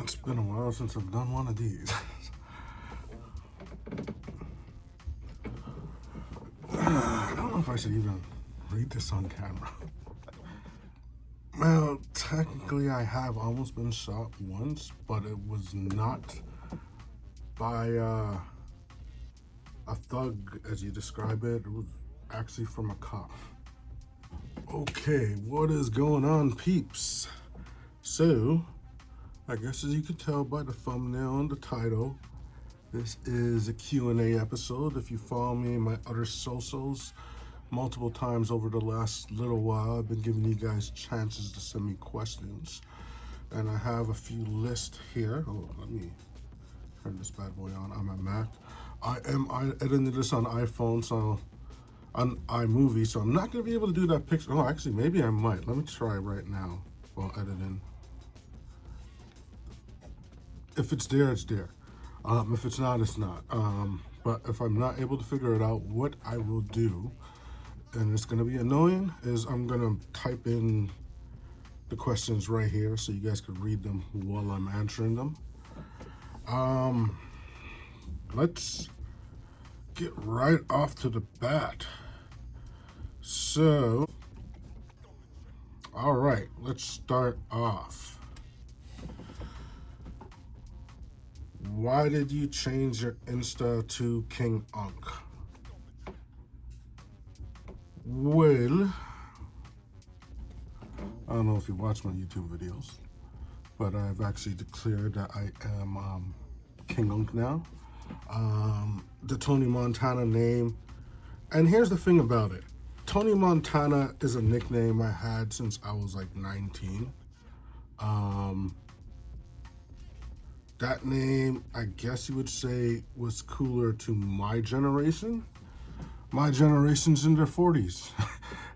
It's been a while since I've done one of these. I don't know if I should even read this on camera. Well, technically I have almost been shot once, but it was not by a thug as you describe it. It was actually from a cop. Okay, what is going on, peeps? So, I guess as you can tell by the thumbnail and the title, this is a Q&A episode. If you follow me in my other socials, multiple times over the last little while, I've been giving you guys chances to send me questions. And I have a few lists here. Oh, let me turn this bad boy on my Mac. I am editing this on iPhone, so on iMovie, so I'm not going to be able to do that picture. Oh, actually, maybe I might. Let me try right now while editing. If it's there, it's there. If it's not, it's not. But if I'm not able to figure it out, what I will do, and it's going to be annoying, is I'm going to type in the questions right here so you guys can read them while I'm answering them. Let's get right off to the bat. So, all right, let's start off. Why did you change your Insta to King Unk? Well, I don't know if you watch my YouTube videos, but I've actually declared that I am King Unk now. The Tony Montana name. And here's the thing about it. Tony Montana is a nickname I had since I was like 19. That name, I guess you would say, was cooler to my generation. My generation's in their 40s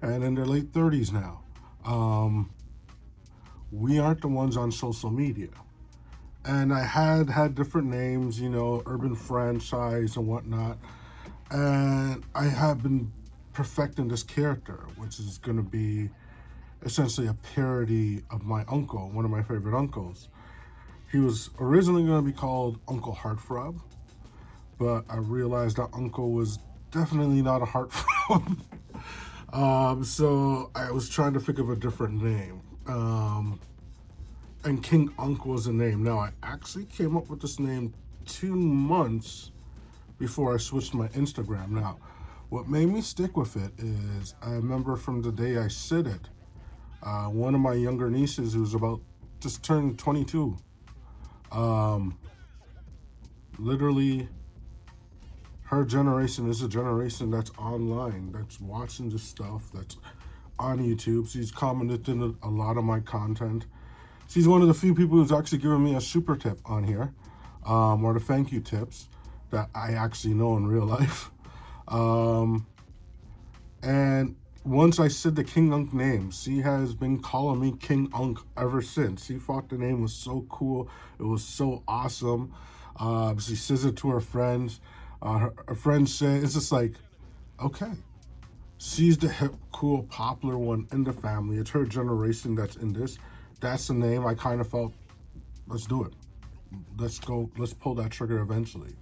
and in their late 30s now. We aren't the ones on social media. And I had different names, you know, Urban Franchise and whatnot. And I have been perfecting this character, which is going to be essentially a parody of my uncle, one of my favorite uncles. He was originally going to be called Uncle Heartthrob, but I realized that uncle was definitely not a heartthrob. So I was trying to think of a different name. And King Unk was the name. Now, I actually came up with this name 2 months before I switched my Instagram. Now, what made me stick with it is I remember from the day I said it, one of my younger nieces who's about just turned 22, literally her generation is a generation that's online, that's watching this stuff, that's on YouTube. She's commented in a lot of my content. She's one of the few people who's actually given me a super tip on here, or the thank you tips that I actually know in real life. And once I said the King Unk name, she has been calling me King Unk ever since. She thought the name was so cool. It was so awesome. She says it to her friends. Her friends say, it's just like, okay. She's the hip, cool, popular one in the family. It's her generation that's in this. That's the name. I kind of felt, let's do it. Let's go. Let's pull that trigger eventually.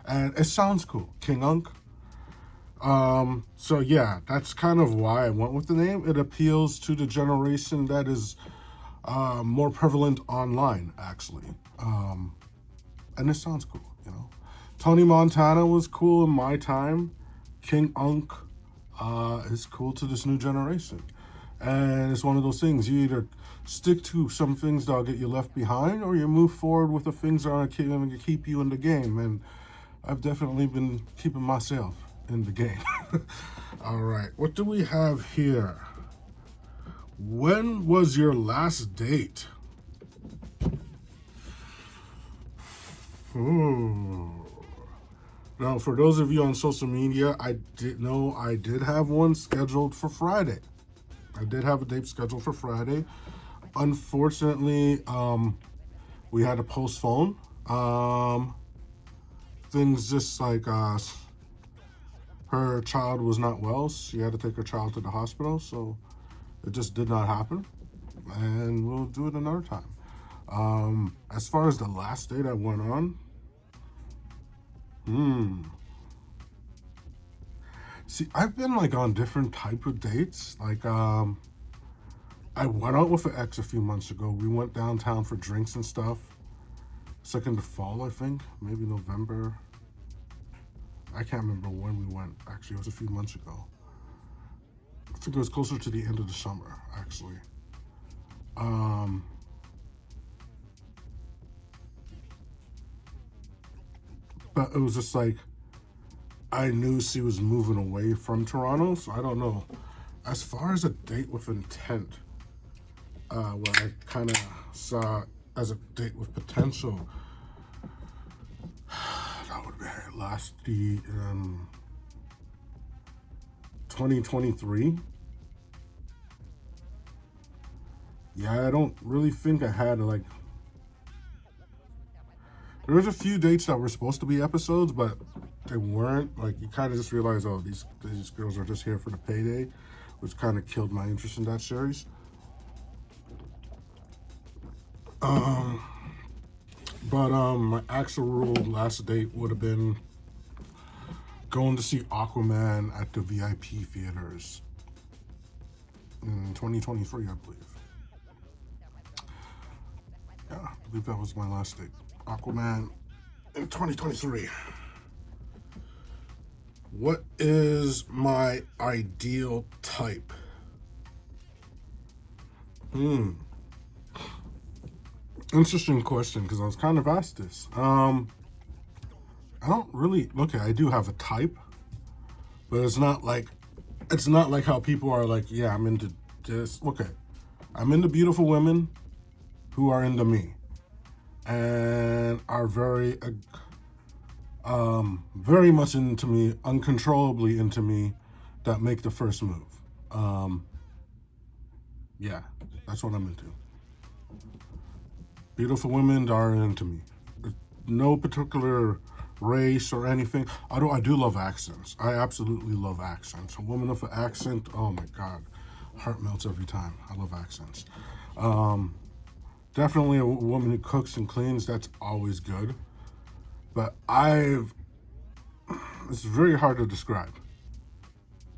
And it sounds cool. King Unk. So yeah, that's kind of why I went with the name. It appeals to the generation that is more prevalent online, actually. And it sounds cool, you know. Tony Montana was cool in my time. King Unk is cool to this new generation. And it's one of those things, you either stick to some things that'll get you left behind, or you move forward with the things that are going to keep you in the game. And I've definitely been keeping myself in the game. All right, what do we have here? When was your last date? Ooh. Now, for those of you on social media, I did have one scheduled for Friday. I did have a date scheduled for Friday. Unfortunately, we had to postpone. Things just like her child was not well. She had to take her child to the hospital, so it just did not happen. And we'll do it another time. As far as the last date I went on, see, I've been like on different type of dates. Like, I went out with an ex a few months ago. We went downtown for drinks and stuff. Second to fall, I think, maybe November. I can't remember when we went. Actually, it was a few months ago. I think it was closer to the end of the summer, actually. Um, but it was just like I knew she was moving away from Toronto, so I don't know. As far as a date with intent, what I kind of saw as a date with potential, that would be last the 2023. Yeah, I don't really think I had like. There was a few dates that were supposed to be episodes, but they weren't. Like you kind of just realize, oh, these girls are just here for the payday, which kind of killed my interest in that series. But my actual last date would have been going to see Aquaman at the VIP theaters in 2023, I believe. Yeah, I believe that was my last date. Aquaman in 2023. What is my ideal type? Interesting question, because I was kind of asked this. I don't really. Okay, I do have a type, but it's not like how people are like, yeah, I'm into this. Okay, I'm into beautiful women who are into me and are very much into me, uncontrollably into me, that make the first move. Yeah, that's what I'm into. Beautiful women that are into me. No particular race or anything. Although I do love accents. I absolutely love accents. A woman with an accent, oh my God. Heart melts every time. I love accents. Definitely a woman who cooks and cleans, that's always good. But it's very hard to describe.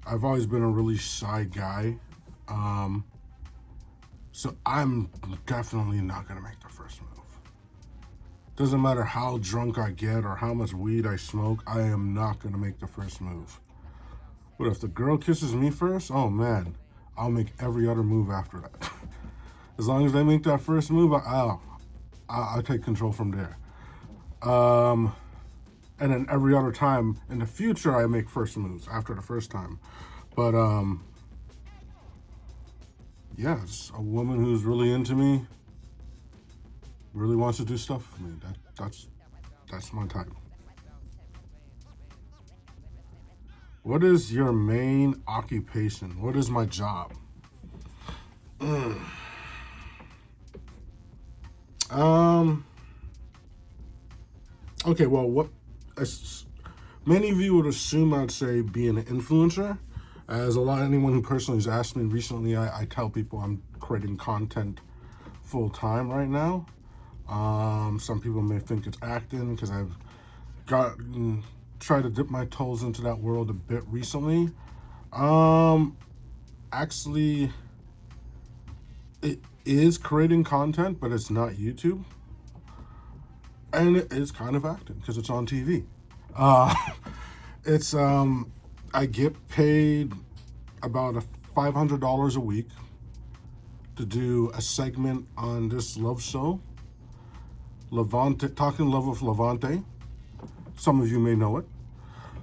I've always been a really shy guy. So I'm definitely not going to make the first move. Doesn't matter how drunk I get or how much weed I smoke, I am not going to make the first move. But if the girl kisses me first, oh man, I'll make every other move after that. As long as they make that first move, I'll take control from there. And then every other time in the future, I make first moves after the first time. But yeah, it's a woman who's really into me, really wants to do stuff for me. That's my type. What is your main occupation? What is my job? Okay, well, many of you would assume I'd say being an influencer. As anyone who personally has asked me recently, I tell people I'm creating content full time right now. Some people may think it's acting because I've tried to dip my toes into that world a bit recently. Actually, it is creating content, but it's not YouTube. And it is kind of acting because it's on TV. It's I get paid about $500 a week to do a segment on this love show, Levante, Talking Love with Levante. Some of you may know it.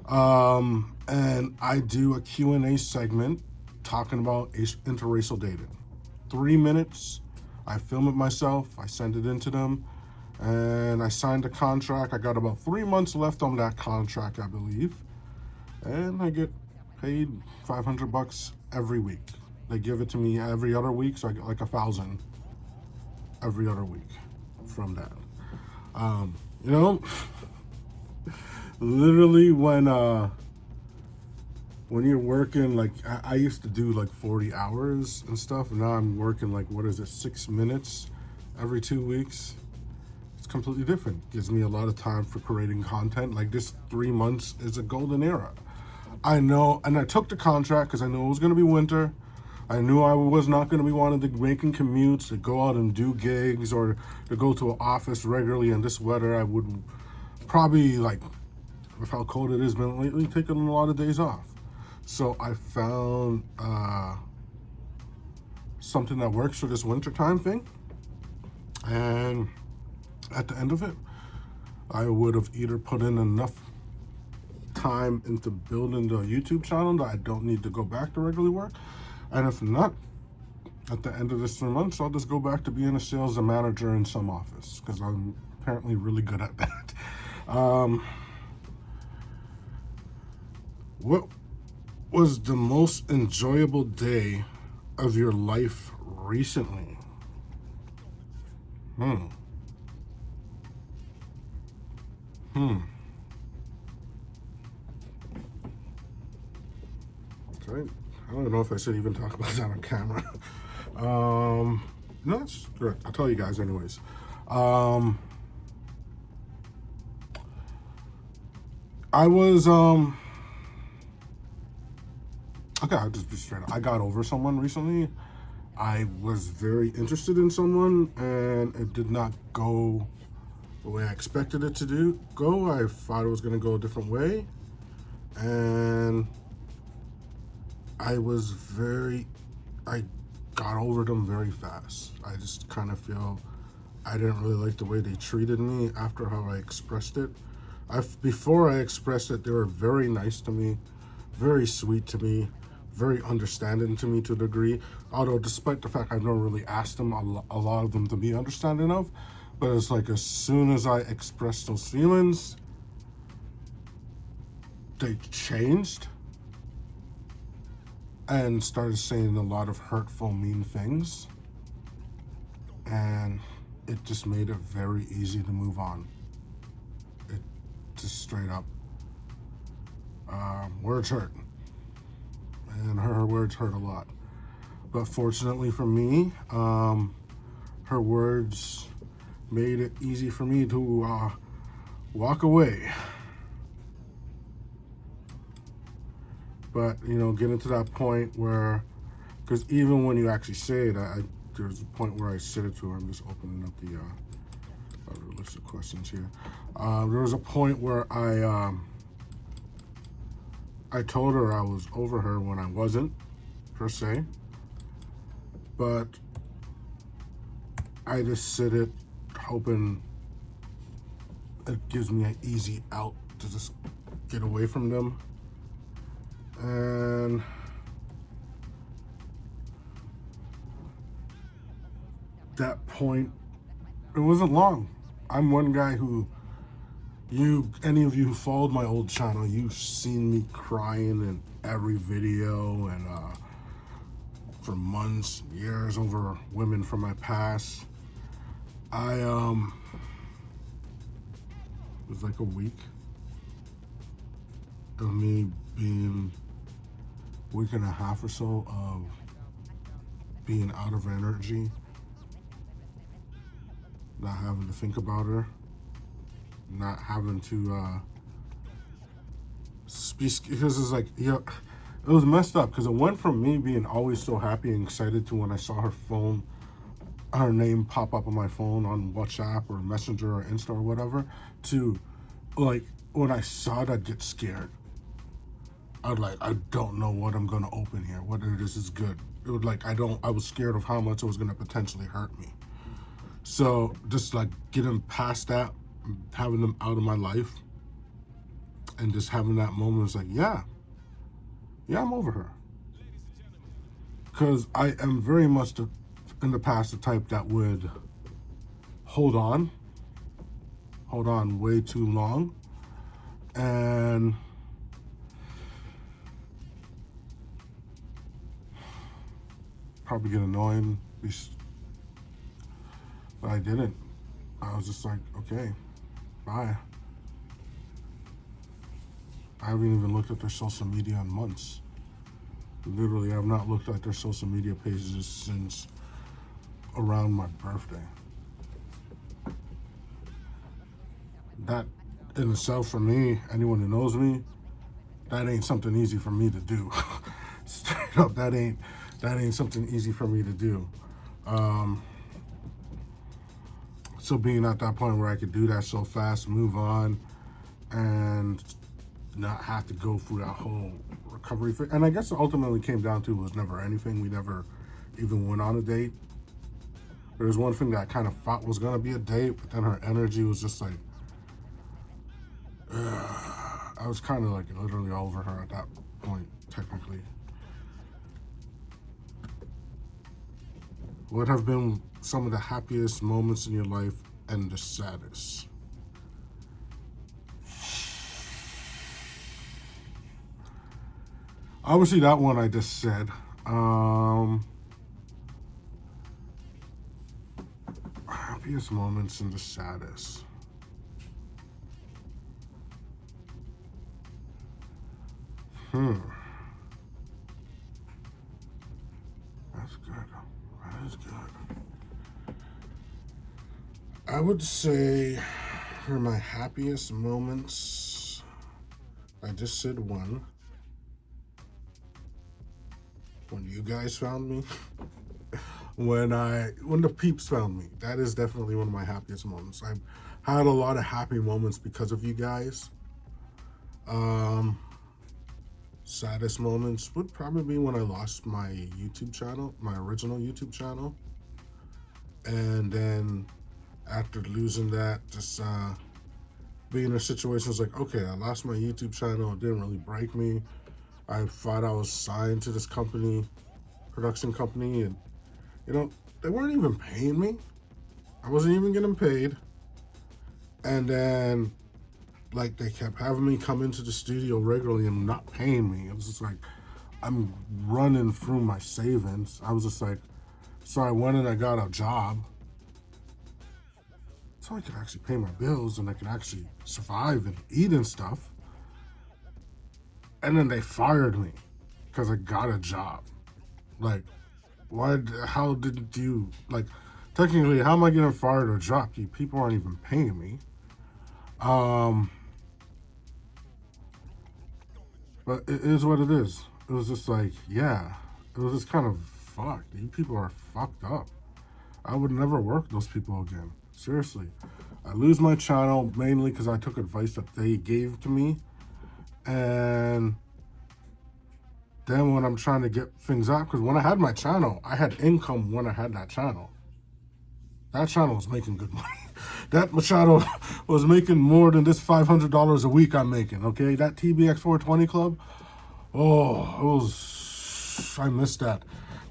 And I do a Q&A segment talking about interracial dating. 3 minutes. I film it myself. I send it in to them. And I signed a contract. I got about 3 months left on that contract, I believe. And I get paid $500 every week. They give it to me every other week, so I get like 1,000 every other week from that. You know, literally when you're working, like I used to do like 40 hours and stuff, and now I'm working like, what is it, 6 minutes every 2 weeks, it's completely different. Gives me a lot of time for creating content. Like this 3 months is a golden era. I know, and I took the contract because I knew it was going to be winter. I knew I was not going to be wanting to making commutes to go out and do gigs or to go to an office regularly in this weather. I would probably, like, with how cold it has been lately, taking a lot of days off. So I found something that works for this wintertime thing. And at the end of it, I would have either put in enough time into building the YouTube channel that I don't need to go back to regular work. And if not, at the end of this 3 months, I'll just go back to being a sales and manager in some office because I'm apparently really good at that. What was the most enjoyable day of your life recently? Right. I don't know if I should even talk about that on camera. No, that's correct. I'll tell you guys anyways. I was, okay, I'll just be straight up. I got over someone recently. I was very interested in someone and it did not go the way I expected it to go. I thought it was going to go a different way. And I got over them very fast. I just kind of feel I didn't really like the way they treated me after how I expressed it. Before I expressed it, they were very nice to me, very sweet to me, very understanding to me to a degree. Although despite the fact I've never really asked them, a lot of them to be understanding of, but it's like as soon as I expressed those feelings, they changed and started saying a lot of hurtful, mean things. And it just made it very easy to move on. It just straight up, words hurt. And her words hurt a lot. But fortunately for me, her words made it easy for me to walk away. But, getting to that point where, because even when you actually say it, there's a point where I said it to her. I'm just opening up the list of questions here. There was a point where I told her I was over her when I wasn't, per se. But I just said it hoping it gives me an easy out to just get away from them. And that point, it wasn't long. I'm one guy who, any of you who followed my old channel, you've seen me crying in every video and for months, years over women from my past. It was like a week of me being, week and a half or so of being out of energy, not having to think about her, not having to speak, because it's like, it was messed up because it went from me being always so happy and excited to when I saw her name pop up on my phone on WhatsApp or Messenger or Insta or whatever, to like when I saw it, I'd get scared. I don't know what I'm gonna open here, whether this is good. It would I was scared of how much it was gonna potentially hurt me. So just like getting past that, having them out of my life, and just having that moment was like, yeah, I'm over her. Because I am very much in the past the type that would hold on way too long, and probably get annoying, but I didn't. I was just like, okay, bye. I haven't even looked at their social media in months. Literally, I've not looked at their social media pages since around my birthday. that in itself, for me, anyone who knows me, that ain't something easy for me to do. Straight up, that ain't something easy for me to do. So being at that point where I could do that so fast, move on, and not have to go through that whole recovery thing. And I guess it ultimately came down to, it was never anything. We never even went on a date. There was one thing that I kind of thought was gonna be a date, but then her energy was just like, I was kind of like literally over her at that point, technically. What have been some of the happiest moments in your life and the saddest? Obviously, that one I just said. Happiest moments and the saddest. That's good. That is good. I would say for my happiest moments, I just said one. When you guys found me, when the peeps found me, that is definitely one of my happiest moments. I've had a lot of happy moments because of you guys. Saddest moments would probably be when I lost my YouTube channel, my original YouTube channel. And then after losing that, just being in situations like, okay, I lost my YouTube channel. It didn't really break me. I thought I was signed to this company, production company, and they weren't even paying me. I wasn't even getting paid. And then like they kept having me come into the studio regularly and not paying me. It was just like I'm running through my savings. I was just like, so I went and I got a job so I could actually pay my bills and I could actually survive and eat and stuff. And then they fired me because I got a job. Like, why? How did you, like, technically, how am I getting fired or dropped? You people aren't even paying me. But it is what it is. It was just like, yeah, it was just kind of fucked. You people are fucked up. I would never work with those people again. Seriously. I lose my channel mainly because I took advice that they gave to me. And then when I'm trying to get things out, because when I had my channel, I had income when I had that channel. That channel was making good money. That channel was making more than this $500 a week I'm making, okay? That TBX 420 club, I missed that.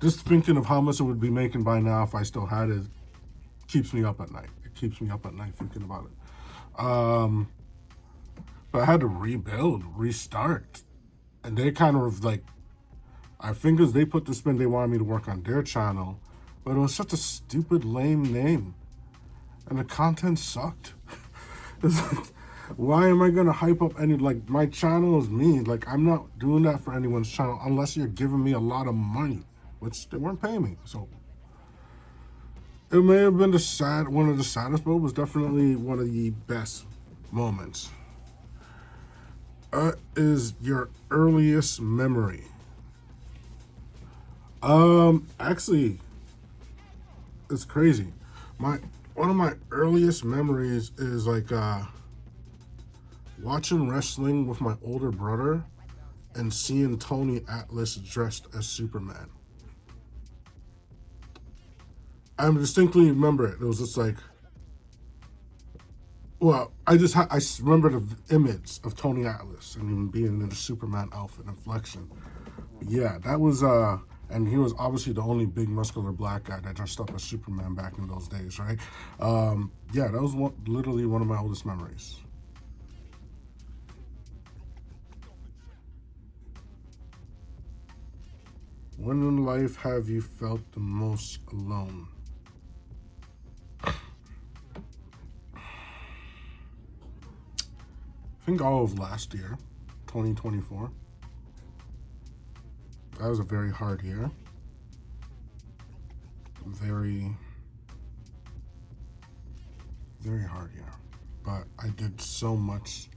Just thinking of how much it would be making by now if I still had it keeps me up at night. It keeps me up at night thinking about it. But I had to rebuild, restart. And they kind of like, I think as they put the spin, they wanted me to work on their channel. But it was such a stupid, lame name. And the content sucked. It's like, why am I going to hype up any, like, my channel is me. Like, I'm not doing that for anyone's channel unless you're giving me a lot of money, which they weren't paying me. So it may have been one of the saddest, but it was definitely one of the best moments. Is your earliest memory? Actually, it's crazy. One of my earliest memories is like watching wrestling with my older brother and seeing Tony Atlas dressed as Superman. I distinctly remember it. It was just like, well, I remember the image of Tony Atlas and him being in the Superman outfit and flexion. Yeah, that was and he was obviously the only big muscular black guy that dressed up as Superman back in those days, right? Yeah, that was literally one of my oldest memories. When in life have you felt the most alone? I think all of last year, 2024. That was a very hard year. Very, very hard year. but I did so much.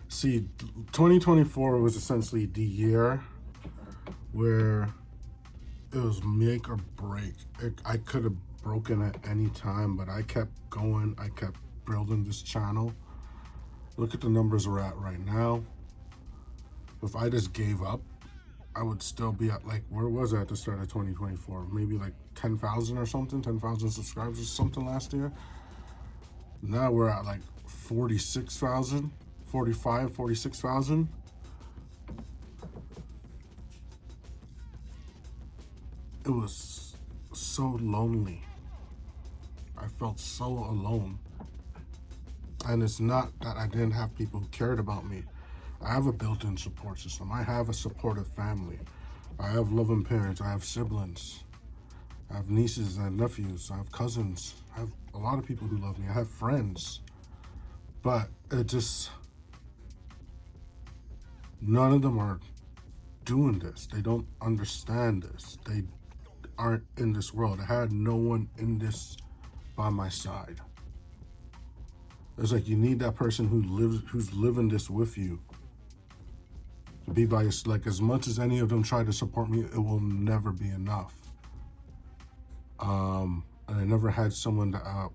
See, 2024 was essentially the year where it was make or break. I could have broken at any time, but I kept going. I kept building this channel. Look at the numbers we're at right now. If I just gave up, I would still be at, like, where was I at the start of 2024? Maybe like 10,000 or something, 10,000 subscribers or something last year. Now we're at like 46,000, 45, 46,000. It was so lonely. I felt so alone. And it's not that I didn't have people who cared about me. I have a built-in support system. I have a supportive family. I have loving parents. I have siblings. I have nieces and nephews. I have cousins. I have a lot of people who love me. I have friends. But it just, none of them are doing this. They don't understand this. They aren't in this world. I had no one in this by my side. It's like you need that person who's living this with you. To be by your, like, as much as any of them try to support me, it will never be enough. And I never had someone that I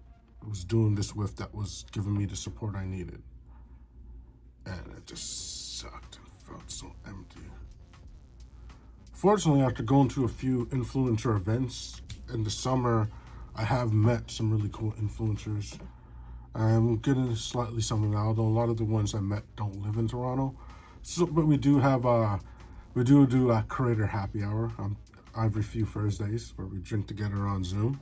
was doing this with that was giving me the support I needed. And it just sucked and felt so empty. Fortunately, after going to a few influencer events in the summer, I have met some really cool influencers. I'm getting slightly some of them, although a lot of the ones I met don't live in Toronto. So, but we do a creator happy hour every few Thursdays where we drink together on Zoom.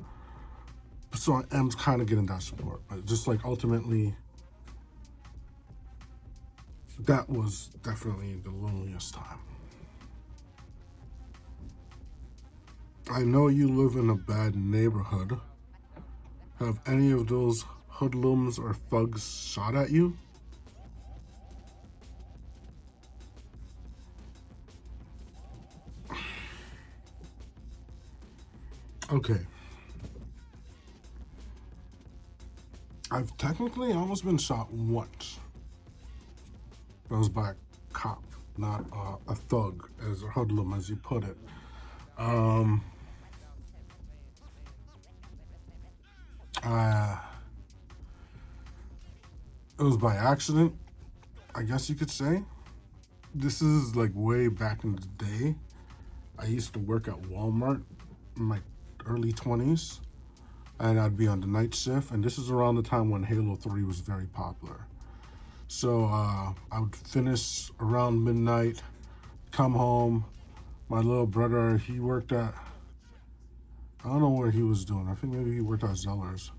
So I am kind of getting that support, but just like ultimately, that was definitely the loneliest time. I know you live in a bad neighborhood. Have any of those hoodlums or thugs shot at you? Okay. I've technically almost been shot once. That was by a cop, not a thug, as a hoodlum, as you put it. It was by accident, I guess you could say. This is like way back in the day. I used to work at Walmart in my early 20s, and I'd be on the night shift, and this is around the time when Halo 3 was very popular. So I would finish around midnight, come home. My little brother, he worked at, I don't know what he was doing. I think maybe he worked at Zellers.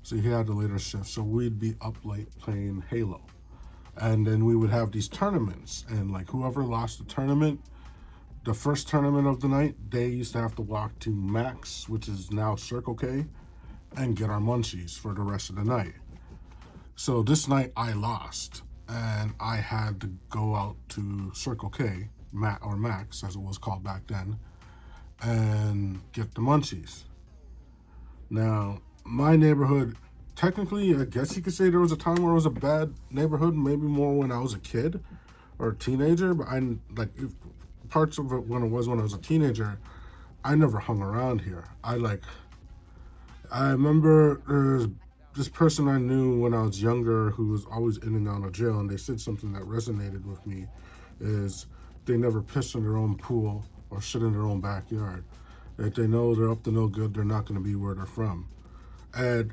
So he had the later shift. So we'd be up late playing Halo. And then we would have these tournaments. And like whoever lost the tournament, the first tournament of the night, they used to have to walk to Max, which is now Circle K, and get our munchies for the rest of the night. So this night I lost, and I had to go out to Circle K, or Max as it was called back then, and get the munchies. Now, my neighborhood, technically, I guess you could say there was a time where it was a bad neighborhood, maybe more when I was a kid or a teenager, but parts of it when I was a teenager, I never hung around here. I remember there's this person I knew when I was younger who was always in and out of jail, and they said something that resonated with me, is they never piss in their own pool or shit in their own backyard. If they know they're up to no good, they're not going to be where they're from. And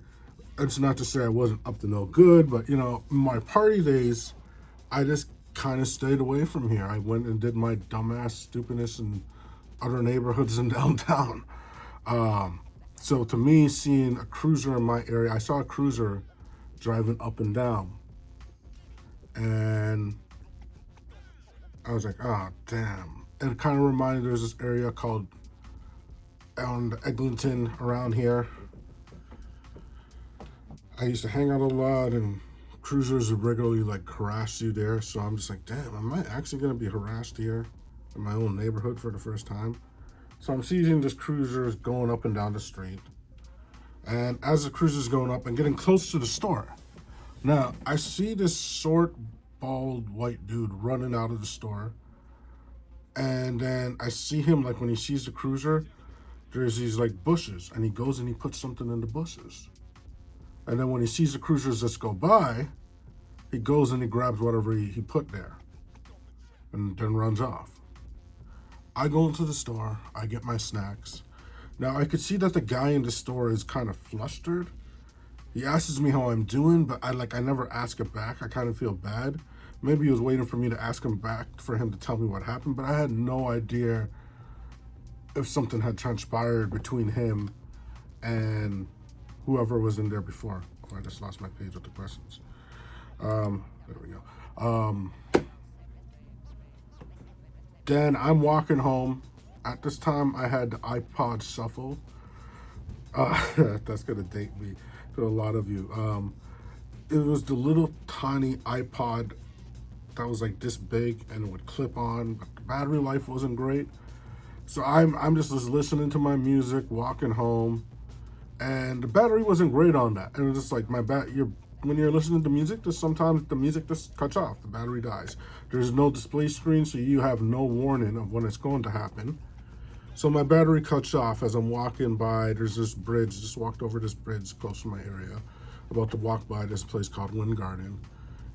it's not to say I wasn't up to no good, but in my party days, I just kind of stayed away from here. I went and did my dumbass stupidness in other neighborhoods in downtown. So to me, seeing a cruiser in my area, I saw a cruiser driving up and down. And I was like, oh, damn. And it kind of reminded me, there's this area called Eglinton around here. I used to hang out a lot, and cruisers would regularly harass you there. So I'm just like, damn, am I actually going to be harassed here in my own neighborhood for the first time? So I'm seeing this cruiser going up and down the street. And as the cruiser's going up and getting close to the store, now I see this short, bald, white dude running out of the store. And then I see him, like, when he sees the cruiser, there's these, like, bushes. And he goes and he puts something in the bushes. And then when he sees the cruisers just go by, he goes and he grabs whatever he put there. And then runs off. I go into the store. I get my snacks. Now, I could see that the guy in the store is kind of flustered. He asks me how I'm doing, but I never ask it back. I kind of feel bad. Maybe he was waiting for me to ask him back for him to tell me what happened, but I had no idea if something had transpired between him and whoever was in there before. Oh, I just lost my page with the questions. There we go. Then I'm walking home. At this time, I had the iPod Shuffle. That's going to date me to a lot of you. It was the little tiny iPod that was like this big and it would clip on, but the battery life wasn't great. So I'm just listening to my music, walking home, and the battery wasn't great on that. And it was just like when you're listening to music, just sometimes the music just cuts off, the battery dies. There's no display screen, so you have no warning of when it's going to happen. So my battery cuts off as I'm walking by. There's this bridge, just walked over this bridge close to my area. About to walk by this place called Wind Garden.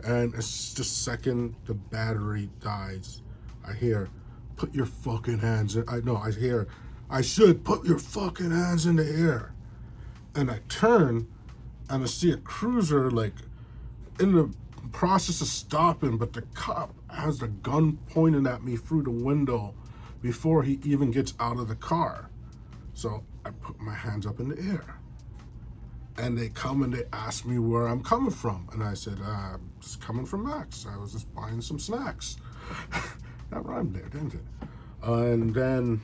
And it's the second the battery dies, I hear, put your fucking hands in. I hear, I should put your fucking hands in the air. And I turn and I see a cruiser like in the process of stopping, but the cop has the gun pointing at me through the window before he even gets out of the car. So I put my hands up in the air. And they come and they ask me where I'm coming from. And I said, I'm just coming from Max. I was just buying some snacks. That rhymed there, didn't it? And then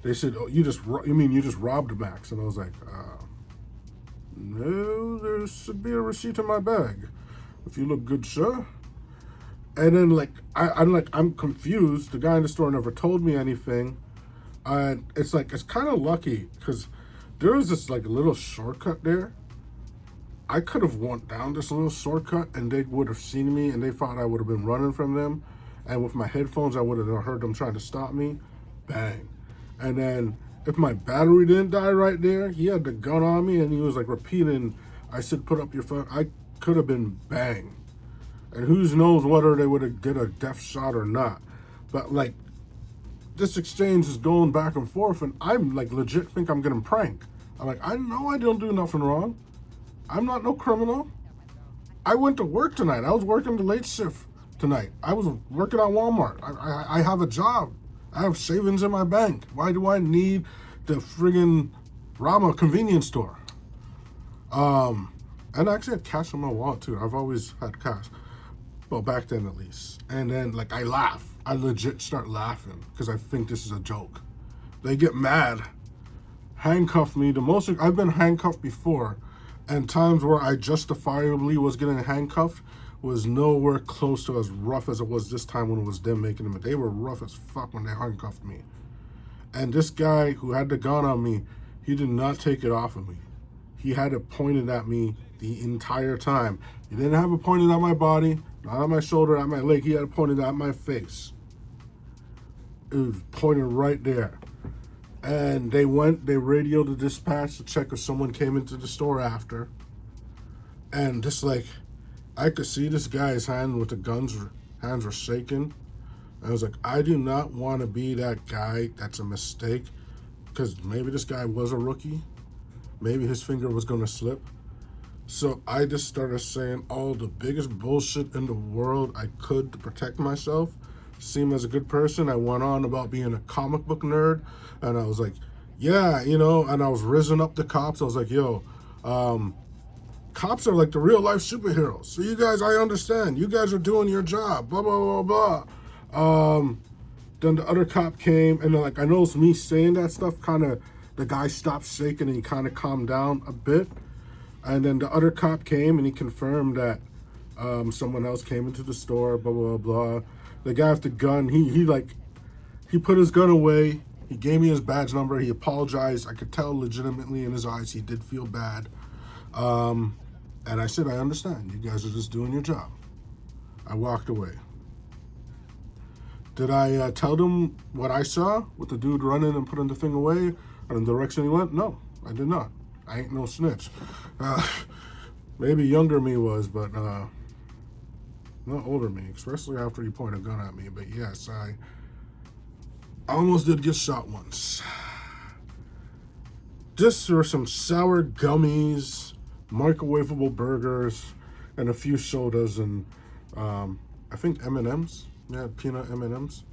they said, oh, you just robbed Max? And I was like, no, there should be a receipt in my bag. If you look good, sir. And then I'm confused. The guy in the store never told me anything. And it's kind of lucky because there was this like little shortcut there. I could have went down this little shortcut and they would have seen me and they thought I would have been running from them. And with my headphones, I would have heard them trying to stop me. Bang. And then if my battery didn't die right there, he had the gun on me and he was like repeating, I said, put up your phone. I could have been bang. And who knows whether they would have get a death shot or not. But like, this exchange is going back and forth and I'm like legit think I'm getting pranked. I'm like, I know I don't do nothing wrong. I'm not no criminal. I went to work tonight. I was working the late shift tonight. I was working at Walmart. I have a job. I have savings in my bank. Why do I need the friggin' Rama convenience store? And I actually had cash in my wallet too. I've always had cash. Well, back then at least. And then like I laugh. I legit start laughing because I think this is a joke. They get mad, handcuff me. I've been handcuffed before, and times where I justifiably was getting handcuffed was nowhere close to as rough as it was this time when it was them making them. They were rough as fuck when they handcuffed me. And this guy who had the gun on me, he did not take it off of me. He had it pointed at me the entire time. He didn't have it pointed at my body, not at my shoulder, at my leg. He had it pointed at my face. It was pointed right there. And they radioed the dispatch to check if someone came into the store after. And just like, I could see this guy's hand with the hands were shaking. I was like, I do not want to be that guy that's a mistake. Because maybe this guy was a rookie. Maybe his finger was going to slip. So I just started saying all the biggest bullshit in the world I could to protect myself. Seem as a good person. I went on about being a comic book nerd. And I was like, yeah, and I was rizzing up the cops. I was like, yo, cops are like the real life superheroes. So you guys, I understand. You guys are doing your job, blah, blah, blah, blah. Then the other cop came and like, I noticed me saying that stuff the guy stopped shaking and he kind of calmed down a bit. And then the other cop came and he confirmed that someone else came into the store, blah, blah, blah. The guy with the gun, he put his gun away He gave me his badge number. He apologized. I could tell legitimately in his eyes he did feel bad. And I said, I understand. You guys are just doing your job. I walked away. Did I tell them what I saw with the dude running and putting the thing away and the direction he went? No, I did not. I ain't no snitch. Maybe younger me was, but not older me, especially after he pointed a gun at me. But yes, I almost did get shot once. Just for some sour gummies, microwavable burgers, and a few sodas, and I think M&Ms. Yeah, peanut M&Ms.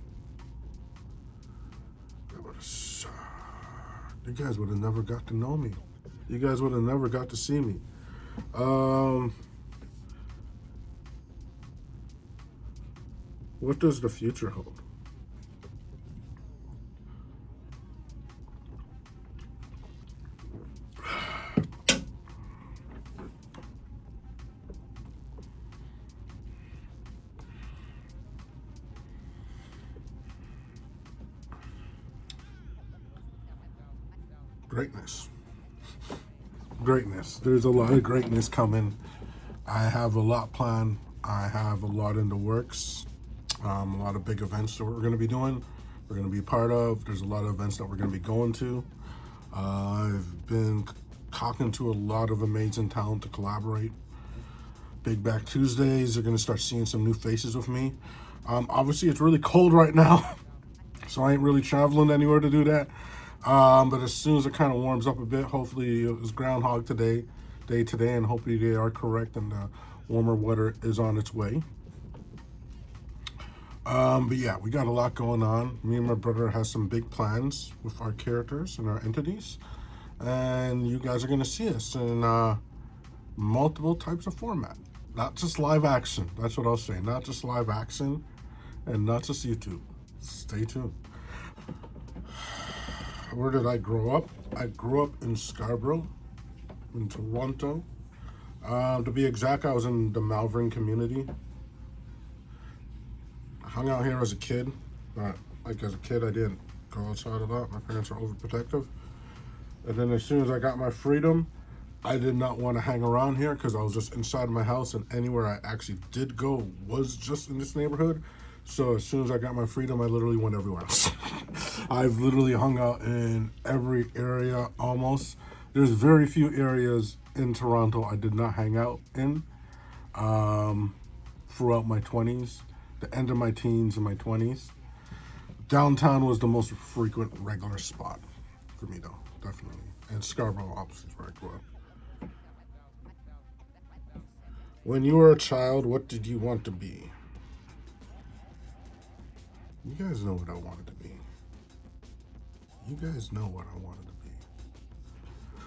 You guys would have never got to know me. You guys would have never got to see me. What does the future hold? Greatness. Greatness. There's a lot of greatness coming. I have a lot planned. I have a lot in the works. A lot of big events that we're going to be doing. We're going to be part of. There's a lot of events that we're going to be going to. I've been talking to a lot of amazing talent to collaborate. Big Back Tuesdays. You're going to start seeing some new faces with me. Obviously, it's really cold right now, so I ain't really traveling anywhere to do that. But as soon as it kind of warms up a bit, hopefully it was Groundhog day today, and hopefully they are correct and the warmer weather is on its way. But yeah, we got a lot going on. Me and my brother has some big plans with our characters and our entities, and you guys are going to see us in multiple types of format, not just live action. That's what I'll say. Not just live action and not just YouTube. Stay tuned. Where did I grow up? I grew up in Scarborough, in Toronto. To be exact, I was in the Malvern community. I hung out here as a kid. As a kid, I didn't go outside a lot. My parents were overprotective. And then as soon as I got my freedom, I did not want to hang around here because I was just inside my house, and anywhere I actually did go was just in this neighborhood. So as soon as I got my freedom, I literally went everywhere else. I've literally hung out in every area almost. There's very few areas in Toronto I did not hang out in throughout my 20s, the end of my teens and my 20s. Downtown was the most frequent regular spot for me though, definitely. And Scarborough obviously is where I grew up. When you were a child, what did you want to be? You guys know what I wanted to be. You guys know what I wanted to be.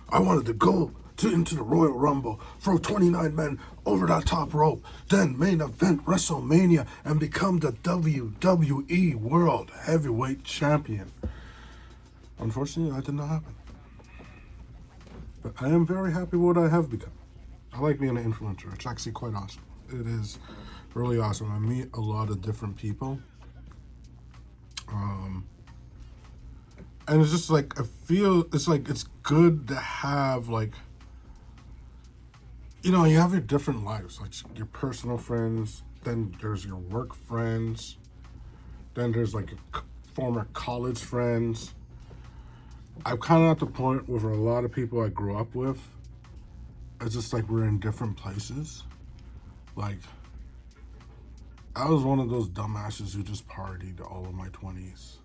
I wanted to go into the Royal Rumble, throw 29 men over that top rope, then main event WrestleMania, and become the WWE World Heavyweight Champion. Unfortunately, that did not happen. But I am very happy with what I have become. I like being an influencer. It's actually quite awesome. It is really awesome. I meet a lot of different people. And it's just like, I feel it's like it's good to have, like, you know, you have your different lives, like your personal friends, then there's your work friends, then there's like your former college friends. I'm kind of at the point with a lot of people I grew up with, it's just like we're in different places. Like, I was one of those dumbasses who just partied all of my 20s.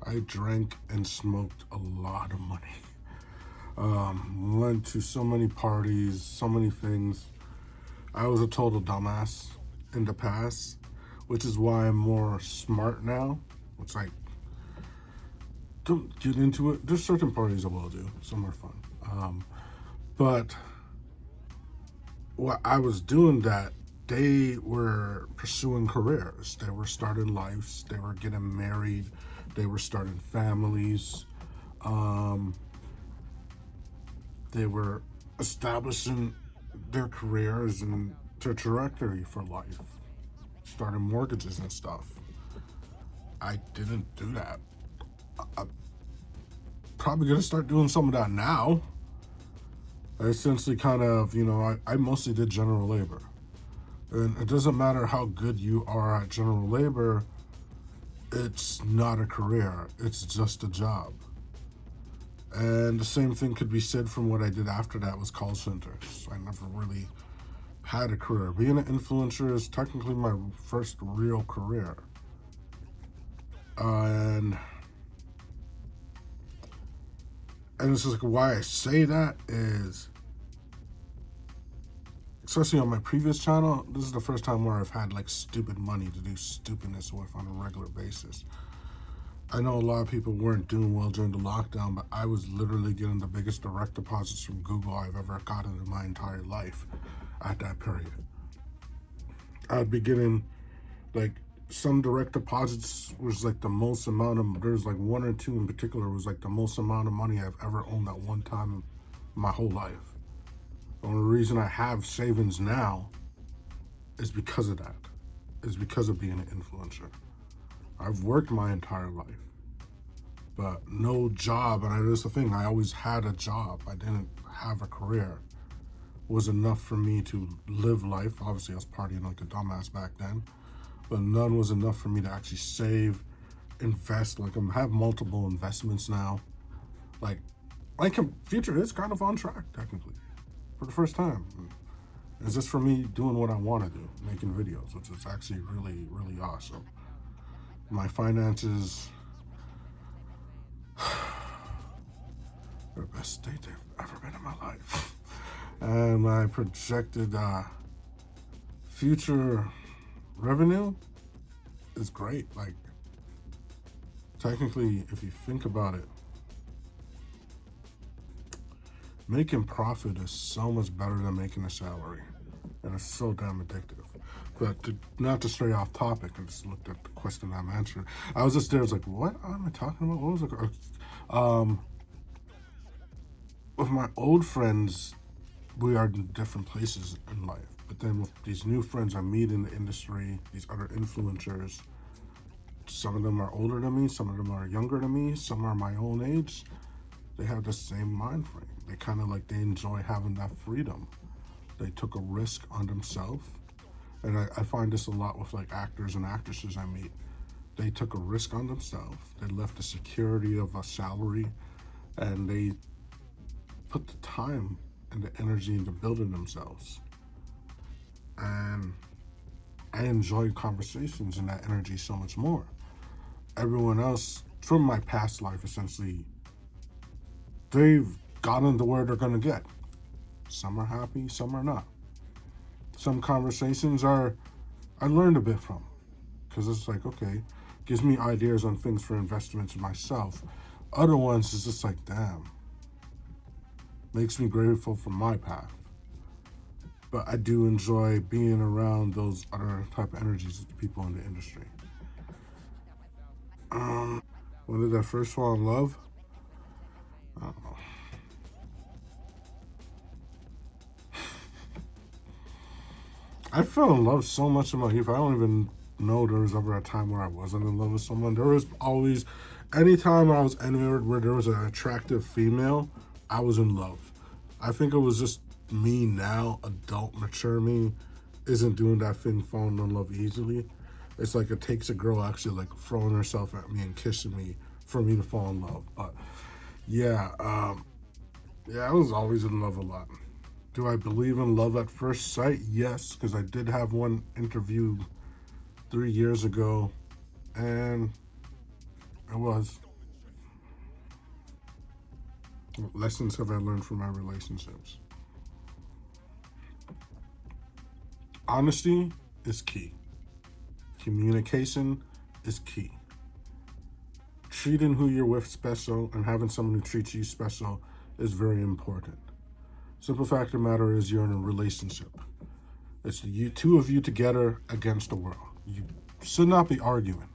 I drank and smoked a lot of money. Went to so many parties, so many things. I was a total dumbass in the past, which is why I'm more smart now. It's like, don't get into it. There's certain parties I will do. Some are fun. But what I was doing that, they were pursuing careers. They were starting lives. They were getting married. They were starting families. They were establishing their careers and their trajectory for life, starting mortgages and stuff. I didn't do that. I'm probably gonna start doing some of that now. I essentially kind of, I mostly did general labor. And it doesn't matter how good you are at general labor, it's not a career, it's just a job. And the same thing could be said from what I did after that was call centers. I never really had a career. Being an influencer is technically my first real career. And it's just like why I say that is, especially on my previous channel, this is the first time where I've had like stupid money to do stupidness with on a regular basis. I know a lot of people weren't doing well during the lockdown, but I was literally getting the biggest direct deposits from Google I've ever gotten in my entire life at that period. I'd be getting like some direct deposits was like the most amount of, there's like one or two in particular was like the most amount of money I've ever owned at one time in my whole life. The only reason I have savings now is because of that. Is because of being an influencer. I've worked my entire life, but no job, and that's the thing, I always had a job. I didn't have a career. Was enough for me to live life. Obviously, I was partying like a dumbass back then, but none was enough for me to actually save, invest. Like I have multiple investments now. Like my future is kind of on track, technically, for the first time. It's just for me doing what I want to do, making videos, which is actually really, really awesome. My finances are the best state they've ever been in my life. And my projected future revenue is great. Like, technically, if you think about it, making profit is so much better than making a salary. And it's so damn addictive. But not to stray off topic, I just looked at the question I'm answering. I was just there, I was like, what am I talking about? What was it? With my old friends, we are in different places in life. But then with these new friends I meet in the industry, these other influencers, some of them are older than me, some of them are younger than me, some are my own age. They have the same mind frame. They kind of like, they enjoy having that freedom. They took a risk on themselves. And I find this a lot with like actors and actresses I meet. They took a risk on themselves. They left the security of a salary, and they put the time and the energy into building themselves. And I enjoy conversations and that energy so much more. Everyone else from my past life, essentially, they've gotten to where they're gonna get. Some are happy, some are not. Some conversations I learned a bit from, because it's like, okay, gives me ideas on things for investments myself. Other ones is just like, damn, makes me grateful for my path. But I do enjoy being around those other type of energies of people in the industry. When did I first fall in love? I don't know. I fell in love so much in my youth. I don't even know there was ever a time where I wasn't in love with someone. There was always, anytime I was anywhere where there was an attractive female, I was in love. I think it was just me now, adult, mature me, isn't doing that thing, falling in love easily. It's like it takes a girl actually like throwing herself at me and kissing me for me to fall in love. But yeah, I was always in love a lot. Do I believe in love at first sight? Yes, because I did have one interview 3 years ago, and it was. What lessons have I learned from my relationships? Honesty is key. Communication is key. Treating who you're with special and having someone who treats you special is very important. Simple fact of the matter is you're in a relationship. It's the two of you together against the world. You should not be arguing.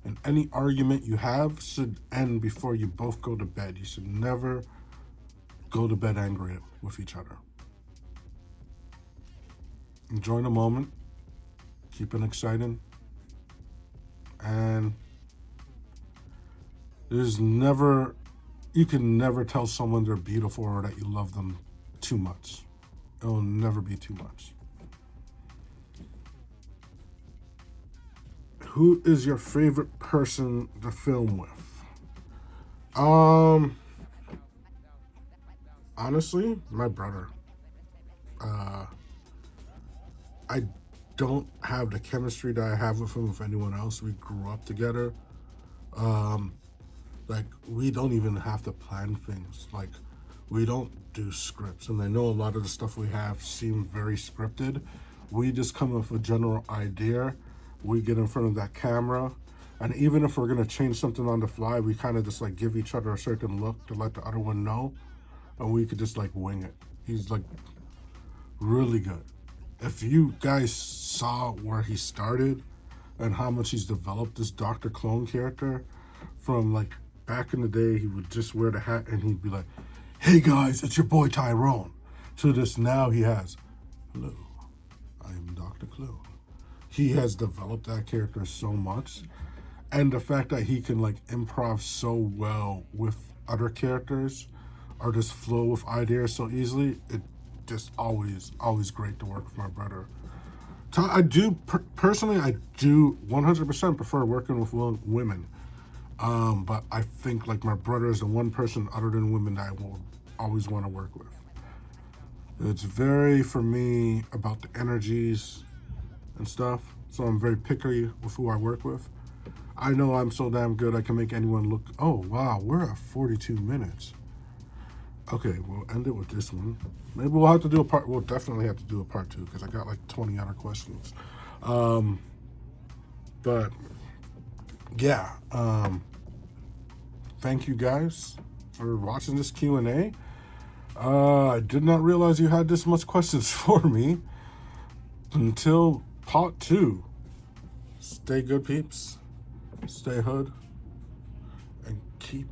And any argument you have should end before you both go to bed. You should never go to bed angry with each other. Enjoy the moment. Keep it exciting. And There's never, you can never tell someone they're beautiful or that you love them too much. It'll never be too much. Who is your favorite person to film with? Honestly, my brother. Uh, I don't have the chemistry that I have with him with anyone else. We grew up together. Um, like we don't even have to plan things. Like we don't do scripts, and I know a lot of the stuff we have seem very scripted. We just come up with a general idea. We get in front of that camera, and even if we're gonna change something on the fly, we kind of just like give each other a certain look to let the other one know, and we could just like wing it. He's like really good. If you guys saw where he started and how much he's developed this Dr. Clone character from like back in the day, he would just wear the hat and he'd be like, "Hey guys, it's your boy Tyrone." To this now he has, "Hello, I am Dr. Clone." He has developed that character so much. And the fact that he can like improv so well with other characters or just flow with ideas so easily, it just always great to work with my brother. So I do personally, I do 100% prefer working with women. But I think like my brother is the one person other than women that I will always want to work with. It's very for me about the energies and stuff. So I'm very picky with who I work with. I know I'm so damn good I can make anyone look. Oh wow, we're at 42 minutes. Okay, we'll end it with this one. Maybe we'll have to do a part. We'll definitely have to do a part two because I got like 20 other questions. But yeah, thank you guys for watching this Q&A. I did not realize you had this much questions for me. Until part two, stay good, peeps. Stay hood and keep